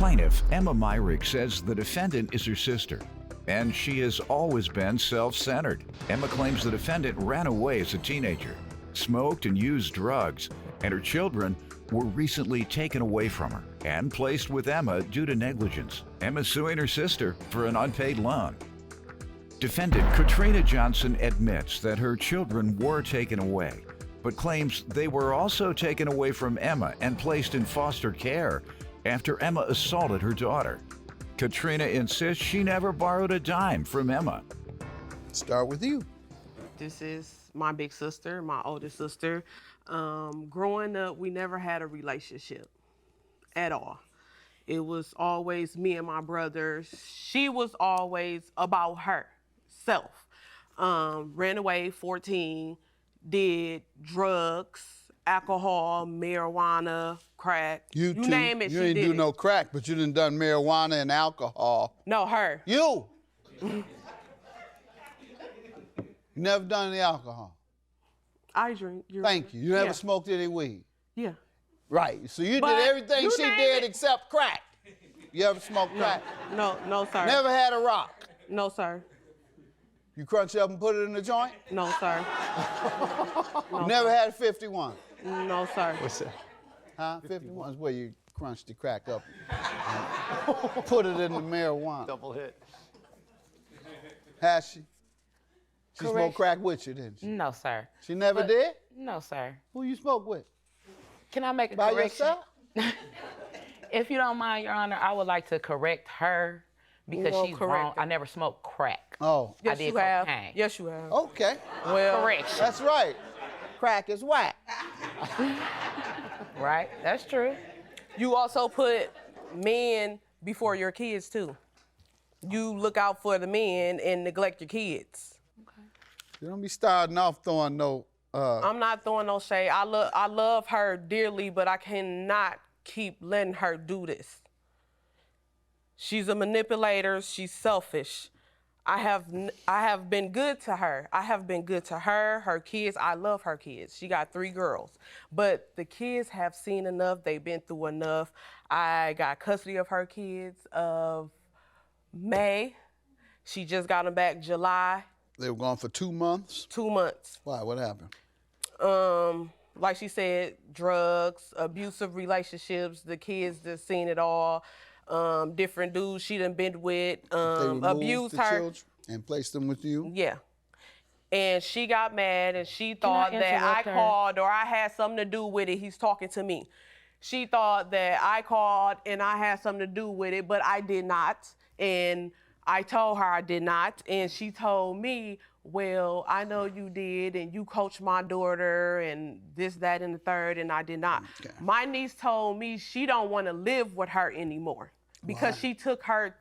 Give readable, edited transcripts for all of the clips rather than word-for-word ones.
Plaintiff Emma Myrick says the defendant is her sister, and she has always been self-centered. Emma claims the defendant ran away as a teenager, smoked and used drugs, and her children were recently taken away from her and placed with Emma due to negligence. Emma's suing her sister for an unpaid loan. Defendant Katrina Johnson admits that her children were taken away, but claims they were also taken away from Emma and placed in foster care after Emma assaulted her daughter. Katrina insists she never borrowed a dime from Emma. Start with you. This is my big sister, my oldest sister. Growing up, we never had a relationship at all. It was always me and my brother. She was always about herself. Ran away, 14, did drugs, alcohol, marijuana, crack. You name it, she did. You didn't do no crack, but you done marijuana and alcohol. No, her. You! You never done any alcohol? I drink. Thank you. You never smoked any weed? Yeah. Right. So you did everything she did except crack. You ever smoked crack? No, sir. Never had a rock? No, sir. You crunch up and put it in the joint? No, sir. You never had a 51? No, sir. What's that? Huh? 51 is where you crunch the crack up and put it in the marijuana. Double hit. Has she? She Correct. smoked crack with you, didn't she? No, sir. She never did? No, sir. Who you smoke with? Can I make a By correction? yourself? If you don't mind, Your Honor, I would like to correct her because she's wrong. I never smoked crack. Oh. Yes, I did you have. cocaine. Yes, you have. Okay. Well, Correction. That's right. Crack is whack. Right? That's true. you also put men before your kids, too. You look out for the men and neglect your kids. You don't be starting off throwing no... I'm not throwing no shade. I love her dearly, but I cannot keep letting her do this. She's a manipulator. She's selfish. I have been good to her. I have been good to her, her kids. I love her kids. She got 3 girls. But the kids have seen enough. They've been through enough. I got custody of her kids of May. She just got them back July. They were gone for 2 months? 2 months. Why? What happened? Like she said, drugs, abusive relationships. The kids just seen it all. Different dudes she done been with, They removed abused the her. children and placed them with you? Yeah. And she got mad and she thought that I interrupt her? called or I had something to do with it. He's talking to me. She thought that I called and I had something to do with it, but I did not. And I told her I did not. And she told me, well, I know you did, and you coached my daughter, and this, that, and the third, and I did not. Okay. My niece told me she don't want to live with her anymore because she took her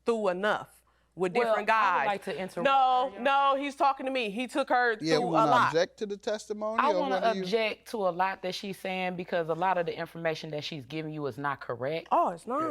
through enough with different guys. I would like to interrupt her. No, he's talking to me. He took her Yeah, through we a want to lot. object to the testimony? I or want what to do you- object to a lot that she's saying because a lot of the information that she's giving you is not correct. Oh, it's not.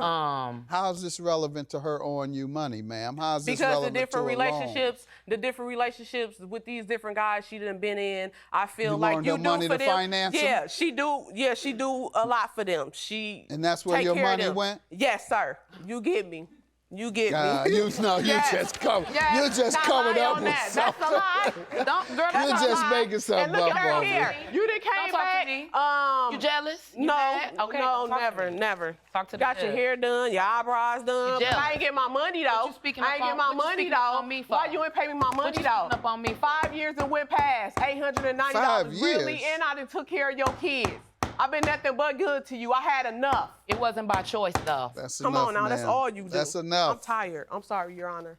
How is this relevant to her owing you money, ma'am? How is this Because relevant the different to a loan? relationships with these different guys she done been in, I feel You like loaned you her do money for to them. finance them? Yeah, she do. Yeah, she do a lot for them. She And that's where take your care of money them. went? Yes, sir. You get me. You get God, me. you just come. Yes, You just not coming lie up on with that. something. That's a lie. Don't, girl, that's You're a just lie. making something And look up at her over here. it. You done came Don't talk to back. me. You jealous? You No, mad? Okay, no, talk to never, me. never. Talk to the Got your judge. hair done, your eyebrows done. You But I jealous. ain't get my money though. What you speaking I up ain't get on- my what you money speaking up though. on me for? Why you ain't pay me my money What you though? speaking up on me for? 5 years and went past. $890 5 really, years? and I done took care of your kids. I've been nothing but good to you. I had enough. It wasn't by choice, though. That's Come enough, on now, that's ma'am. all you do. That's enough. I'm tired. I'm sorry, Your Honor.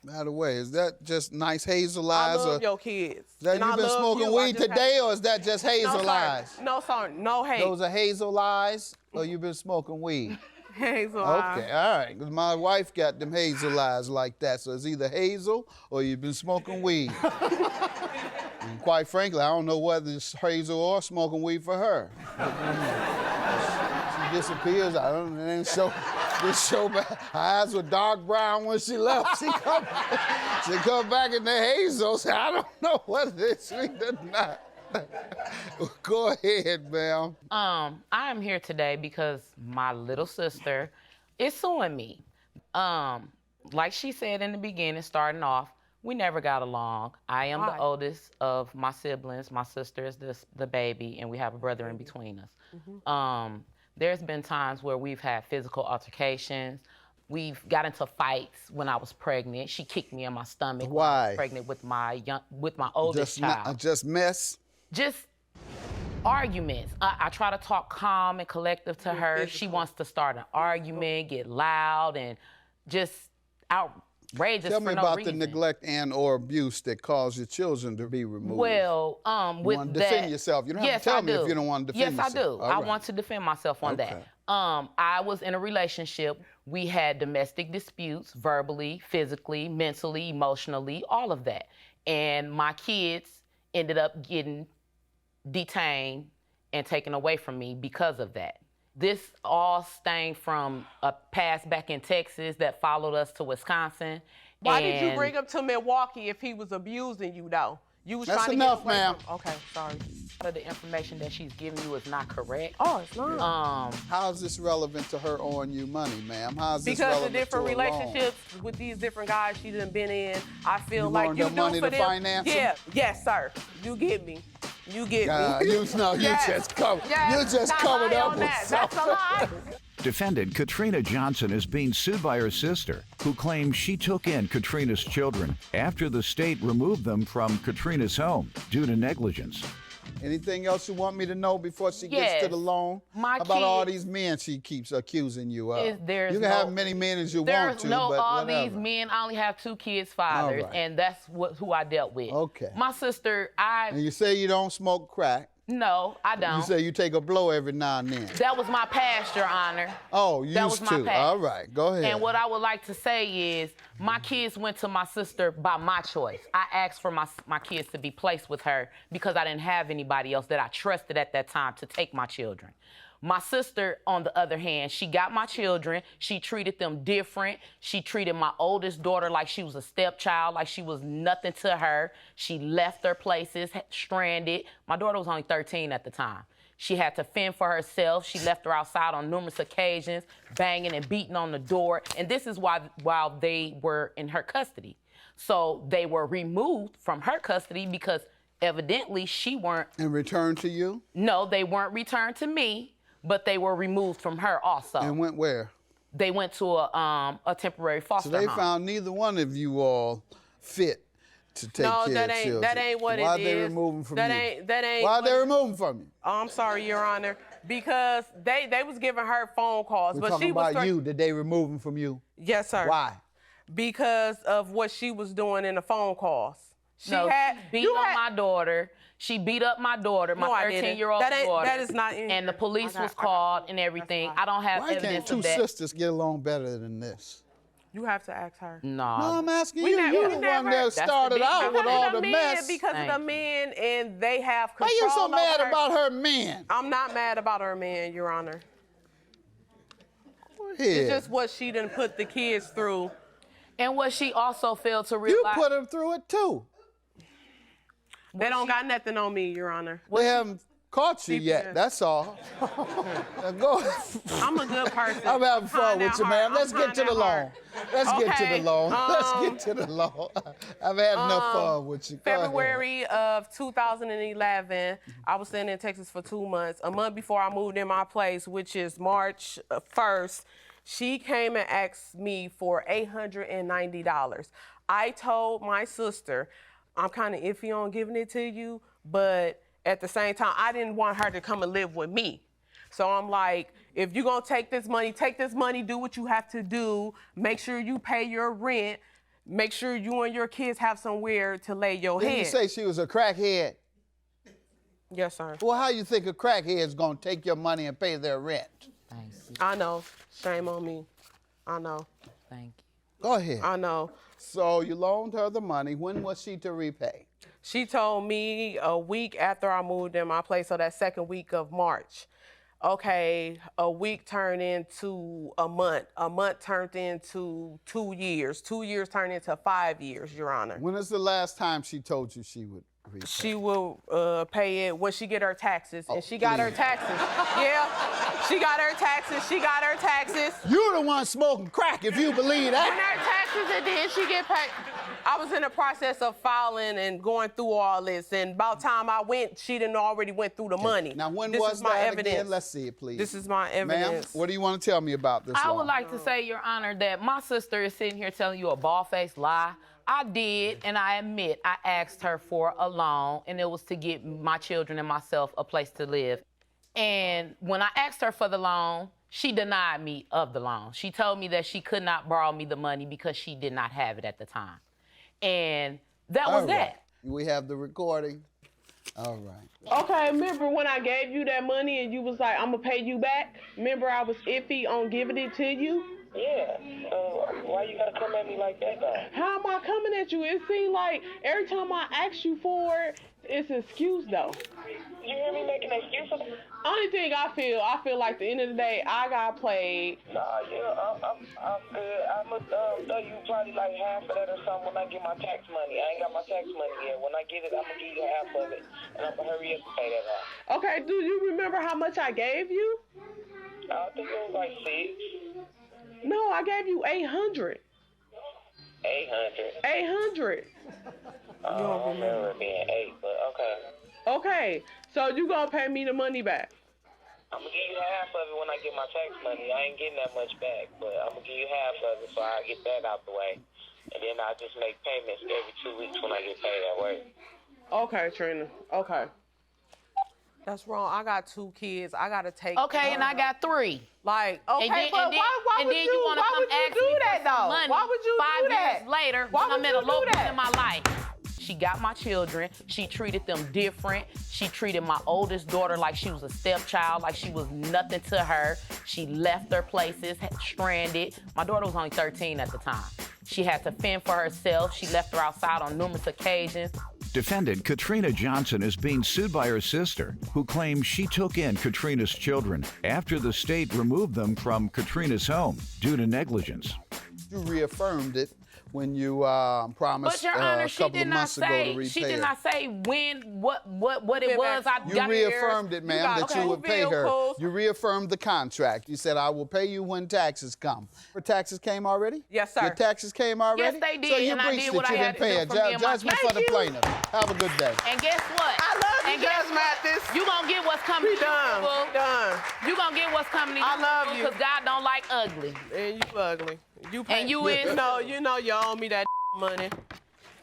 By the way, is that just nice hazel I eyes? love or your kids. that And I you been love smoking you. I weed just today, have- or is that just No, hazel sir. eyes? No, sir. No hate. Those are hazel eyes, or you been smoking weed? Hazel eyes. Okay, all right. 'Cause my wife got them hazel eyes like that, so it's either hazel or you've been smoking weed. And quite frankly, I don't know whether it's hazel or smoking weed for her. She disappears. I don't. It ain't so. This show back. Her eyes were dark brown when she left. She come back in the hazel. So I don't know whether it's sweet or not. Go ahead, ma'am. I am here today because my little sister It's suing me. Like she said in the beginning, starting off, we never got along. I am the oldest of my siblings. My sister is the baby, and we have a brother in between us. There's been times where we've had physical altercations. We've got into fights when I was pregnant. She kicked me in my stomach when I was pregnant with my oldest child. Just mess? Just arguments. I try to talk calm and collective to her. She wants to start an argument, get loud, and just outrageous Tell for me no about reason. the neglect and or abuse that caused your children to be removed. Well, with you want to that, defend yourself. You don't have to tell me if you don't want to defend yourself. Yes, I do. All I right. want to defend myself on that. I was in a relationship. We had domestic disputes, verbally, physically, mentally, emotionally, all of that. And my kids ended up getting detained and taken away from me because of that. This all stemmed from a past back in Texas that followed us to Wisconsin. Why did you bring him to Milwaukee if he was abusing you, though? You was That's trying enough, to get away ma'am. from... Okay, sorry. A lot of the information that she's giving you is not correct. Oh, it's not. How is this relevant to her owing you money, ma'am? How is this Because relevant the different to a loan? relationships with these different guys she done been in, I feel You like loaned you her do money for to them. finance them? Yeah, yes, sir. You get me. You get me. You just covered. You just covered up with That's a lie. Defendant Katrina Johnson is being sued by her sister, who claims she took in Katrina's children after the state removed them from Katrina's home due to negligence. Anything else you want me to know before she gets to the loan? My about all kid- these men she keeps accusing you of? You there's can no- have many men as you want There's to, no but all whatever. these men. I only have 2 kids' fathers, All right. and that's who I dealt with. Okay. My sister, And you say you don't smoke crack. no, I You don't. say you take a blow every now and then. That was my past, Your Honor. Oh, That was used my to. past. All right, go ahead. And what I would like to say is, my kids went to my sister by my choice. I asked for my kids to be placed with her because I didn't have anybody else that I trusted at that time to take my children. My sister, on the other hand, she got my children. She treated them different. She treated my oldest daughter like she was a stepchild, like she was nothing to her. She left her places, stranded. My daughter was only 13 at the time. She had to fend for herself. She left her outside on numerous occasions, banging and beating on the door. And this is while they were in her custody. So they were removed from her custody because evidently she weren't. And returned to you? No, they weren't returned to me, but they were removed from her also. And went where? They went to a temporary foster So they home. found neither one of you all fit to take No, care of children. that ain't what Why it they is. removing from That you? ain't Why what- they removing from you? Oh, I'm sorry, Your Honor. Because they was giving her phone calls, We're but talking she was about you. Did they remove them from you? Yes, sir. Why? Because of what she was doing in the phone calls. She No, had she beat on my daughter. She beat up my daughter, my No, I didn't. 13-year-old That ain't- daughter. that is not in And the here. police I got- was I got- called and everything. I don't have Why can't evidence two of that. sisters get along better than this? You have to ask her. No. No, I'm asking We you. never- You we the one never- that That's the started big out difference. with Because all of the men, mess. because of the Thank you. men, and they have Why control you so over mad her. about her men? I'm not mad about her man, Your Honor. Go It's ahead. just what she done put the kids through. And what she also failed to You realize. put them through it too. They don't got nothing on me, Your Honor. They haven't caught you CPS. yet. That's all. Now go. I'm a good person. I'm having fun trying with that you, man. hard. Let's I'm get to trying the that loan. hard. Let's get to Okay, the loan. Let's get to the loan. I've had enough fun with you. Go ahead. February of 2011, I was staying in Texas for 2 months. A month before I moved in my place, which is March 1st, she came and asked me for $890. I told my sister, I'm kind of iffy on giving it to you, but at the same time, I didn't want her to come and live with me. So I'm like, if you're gonna take this money, do what you have to do, make sure you pay your rent, make sure you and your kids have somewhere to lay your Didn't head. you say she was a crackhead? Yes, sir. Well, how you think a crackhead's gonna take your money and pay their rent? Thank you. I know. Shame on me. I know. Thank you. Go ahead. I know. So you loaned her the money. When was she to repay? She told me a week after I moved in my place, so that second week of March. Okay, a week turned into a month. A month turned into 2 years. 2 years turned into 5 years, Your Honor. When is the last time she told you she would She will pay it when she get her taxes, and she got her please. taxes. Yeah, she got her taxes. She got her taxes. You the one smoking crack if you believe When that. her taxes, and then she get paid. I was in the process of filing and going through all this, and about time I went, she done already went through the money. Now, when this was is my that evidence. again? Let's see it, please. This is my Ma'am, evidence. what do you want to tell me about this I law? would like to say, Your Honor, that my sister is sitting here telling you a bald-faced lie. I did, and I admit, I asked her for a loan, and it was to get my children and myself a place to live. And when I asked her for the loan, she denied me of the loan. She told me that she could not borrow me the money because she did not have it at the time. And that was All that. right. We have the recording. All right. Okay, remember when I gave you that money and you was like, I'm gonna pay you back? Remember I was iffy on giving it to you? Yeah. Why you gotta come at me like that, though? How am I coming at you? It seems like every time I ask you for it, it's an excuse though. You hear me making excuses? Only thing I feel like at the end of the day, I got played. Nah, yeah, I'm good. I'ma throw you probably like half of that or something when I get my tax money. I ain't got my tax money yet. When I get it, I'm gonna give you half of it, and I'm gonna hurry up and pay that off. Okay, do you remember how much I gave you? I think it was like 6. No, I gave you 800. 800. 800. I don't remember it being 8, but okay. Okay, so you gonna pay me the money back? I'm gonna give you half of it when I get my tax money. I ain't getting that much back, but I'm gonna give you half of it so I get that out the way. And then I'll just make payments every 2 weeks when I get paid at work. Okay, Trina. Okay. That's wrong. I got 2 kids. I gotta take. Okay, and I got 3. Like, okay, And then, but and then, why and would then you wanna why come would you ask do me that for some though? money Why would you 5 do that? years later, Why when I'm would in you a do low point that? in my life? She got my children. She treated them different. She treated my oldest daughter like she was a stepchild, like she was nothing to her. She left their places, stranded. My daughter was only 13 at the time. She had to fend for herself. She left her outside on numerous occasions. Defendant Katrina Johnson is being sued by her sister, who claims she took in Katrina's children after the state removed them from Katrina's home due to negligence. You reaffirmed it when you promised But Your Honor, a she couple did of not months ago to say repay she did it. not say when what it was. I You got reaffirmed it, ma'am, got that two you would pay her. vehicles. You reaffirmed the contract. You said, I will pay you when taxes come. Her taxes came already? Yes, sir. Your taxes came already? Yes, they did, So you and I breached did it. what You I had didn't pay to her. do for me and my Judgment for the kids. plaintiff. Have a good day. And guess what? I love you, And guess Judge Mathis. You gonna get what's coming to you, Done. boo. Done. You gonna get what's coming to you. I love you. Because God don't like ugly. And you ugly. You pay. And you is. No, you know you owe me that money.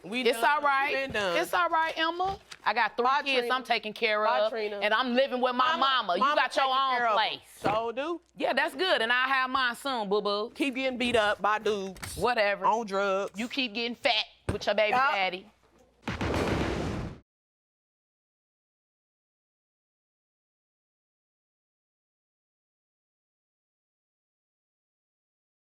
It's done. all right. Been done. It's all right, Emma. I got 3 Bye, kids Trina. I'm taking care Bye, of. Trina. And I'm living with my mama. You got your taking care own of place. 'em. So do. Yeah, that's good. And I'll have mine soon, boo-boo. Keep getting beat up by dudes Whatever. on drugs. You keep getting fat with your baby Yup. daddy.